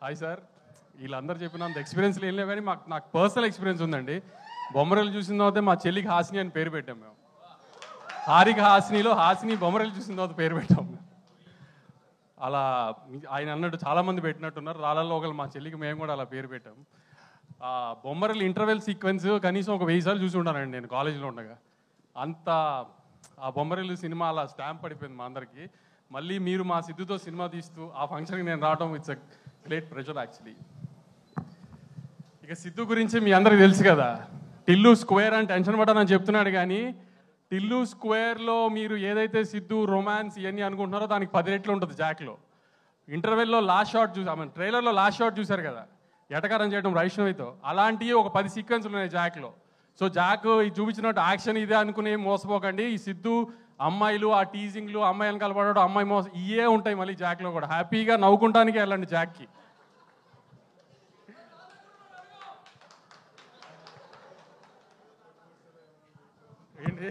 Hi sir, వీళ్ళందరూ చెప్పినంత experience ఏం లేవు కానీ నాకు పర్సనల్ ఎక్స్పీరియన్స్ ఉందండి. బొమ్మరలు చూసిన తర్వాత మా చెల్లికి హాసిని అని పేరు పెట్టాం మేము. హారిక హాసినిలో హాసిని బొమ్మరలు చూసిన తర్వాత పేరు పెట్టాం మేము. అలా ఆయన అన్నట్టు చాలామంది పెట్టినట్టున్నారు. రాళ్ళల్లో ఒకళ్ళు మా చెల్లికి మేము కూడా అలా పేరు పెట్టాం. బొమ్మరలు ఇంటర్వెల్ సీక్వెన్స్ కనీసం ఒక 1000 సార్లు చూసి ఉంటానండి నేను కాలేజీలో ఉండగా. అంత ఆ బొమ్మరలు సినిమా అలా స్టాంప్ పడిపోయింది మా అందరికీ. మళ్ళీ మీరు మా సిద్ధుతో సినిమా తీస్తూ ఆ ఫంక్షన్కి నేను రావడం it's a great pressure actually. ఇక సిద్ధు గురించి మీ అందరికి తెలుసు కదా, టిల్లు స్క్వేర్ అని టెన్షన్ పడ్డానని చెప్తున్నాడు కానీ టిల్లు స్క్వేర్లో మీరు ఏదైతే సిద్ధు రొమాన్స్ ఇవన్నీ అనుకుంటున్నారో దానికి 10 రెట్లు ఉంటుంది జాక్లో. ఇంటర్వెల్లో లాస్ట్ షాట్ ట్రైలర్లో లాస్ట్ షాట్ చూశారు కదా, ఎటకారం చేయడం వైష్ణవితో, అలాంటివి ఒక 10 సీక్వెన్స్లు ఉన్నాయి జాక్లో. సో జాక్ చూపించినట్టు యాక్షన్ ఇదే అనుకుని మోసపోకండి. ఈ సిద్ధు అమ్మాయిలు ఆ టీజింగ్లు అమ్మాయిలను కలపడడం అమ్మాయి మోసం ఇవే ఉంటాయి మళ్ళీ జాక్లో కూడా. హ్యాపీగా నవ్వుకుంటానికే వెళ్ళండి జాక్కి. ఏంటి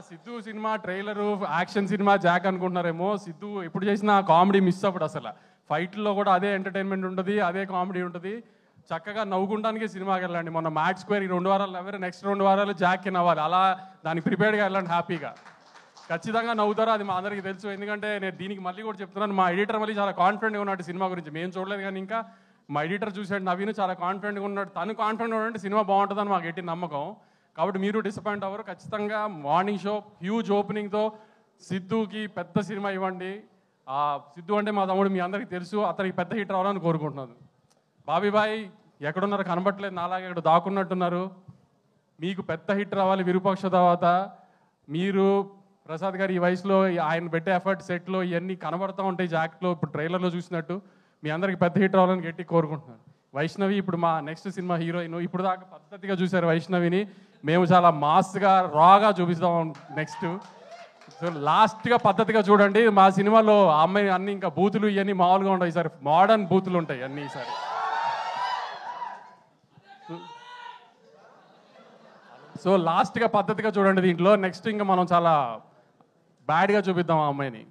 Siddhu cinema trailer action cinema Jack అనుకుంటున్నారేమో. సిద్ధు ఎప్పుడు చేసినా కామెడీ మిస్ అవ్వడు అసలు. ఫైట్లో కూడా అదే ఎంటర్టైన్మెంట్ ఉంటుంది, అదే కామెడీ ఉంటుంది. చక్కగా నవ్వుకుంటానికే సినిమాకి వెళ్ళండి. మొన్న మ్యాట్ స్క్వేర్ 2 వారాలు నవ్వారు, నెక్స్ట్ 2 వారాలు జాక్కి నవ్వాలి. అలా దానికి ప్రిపేర్డ్గా వెళ్ళండి హ్యాపీగా. ఖచ్చితంగా నవ్వుతారో అది మా అందరికీ తెలుసు. ఎందుకంటే నేను దీనికి మళ్ళీ కూడా చెప్తున్నాను, మా ఎడిటర్ మళ్ళీ చాలా కాన్ఫిడెంట్గా ఉన్నాడు సినిమా గురించి. మేము చూడలేదు కానీ ఇంకా మా ఎడిటర్ చూసాడు, నవీన్ చాలా కాన్ఫిడెంట్గా ఉన్నాడు. తను కాన్ఫిడెంట్గా ఉన్నాడంటే సినిమా బాగుంటుందని మాకు ఎట్టి నమ్మకం. కాబట్టి మీరు డిసప్పాయింట్ అవ్వరు. ఖచ్చితంగా మార్నింగ్ షో హ్యూజ్ ఓపెనింగ్తో సిద్ధుకి పెద్ద సినిమా ఇవ్వండి. సిద్ధు అంటే మా తమ్ముడు, మీ అందరికీ తెలుసు, అతనికి పెద్ద హిట్ రావాలని కోరుకుంటున్నాను. బాబీబాయ్ ఎక్కడున్నారు, కనబట్టలేదు, నాలాగే ఇక్కడ దాక్కున్నట్టున్నారు. మీకు పెద్ద హిట్ రావాలి విరూపాక్ష తర్వాత. మీరు ప్రసాద్ గారు ఈ వయసులో ఆయన పెట్టే ఎఫర్ట్ సెట్లో ఇవన్నీ కనబడుతూ ఉంటాయి జాక్లో, ఇప్పుడు ట్రైలర్లో చూసినట్టు. మీ అందరికి పెద్ద హిట్ రావాలని గట్టి కోరుకుంటున్నాను. వైష్ణవి ఇప్పుడు మా నెక్స్ట్ సినిమా హీరోయిన్. ఇప్పుడు దాకా పద్ధతిగా చూశారు వైష్ణవిని, మేము చాలా మాస్గా రాగా చూపిస్తాం నెక్స్ట్. సో లాస్ట్గా పద్ధతిగా చూడండి. మా సినిమాలో అమ్మాయి అన్ని ఇంకా బూతులు ఇవన్నీ మామూలుగా ఉంటాయి, ఈసారి మోడర్న్ బూతులు ఉంటాయి అన్నీ ఈసారి. సో లాస్ట్గా పద్ధతిగా చూడండి దీంట్లో. నెక్స్ట్ ఇంకా మనం చాలా బ్యాడ్గా చూపిద్దాం ఆ అమ్మాయిని.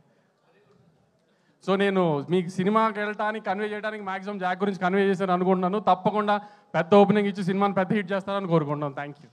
సో నేను మీకు సినిమాకి వెళ్ళటానికి కన్వే చేయడానికి మ్యాక్సిమం జాక్ గురించి కన్వే చేశాను అనుకుంటున్నాను. తప్పకుండా పెద్ద ఓపెనింగ్ ఇచ్చి సినిమాని పెద్ద హిట్ చేస్తారని కోరుకుంటున్నాను. Thank you.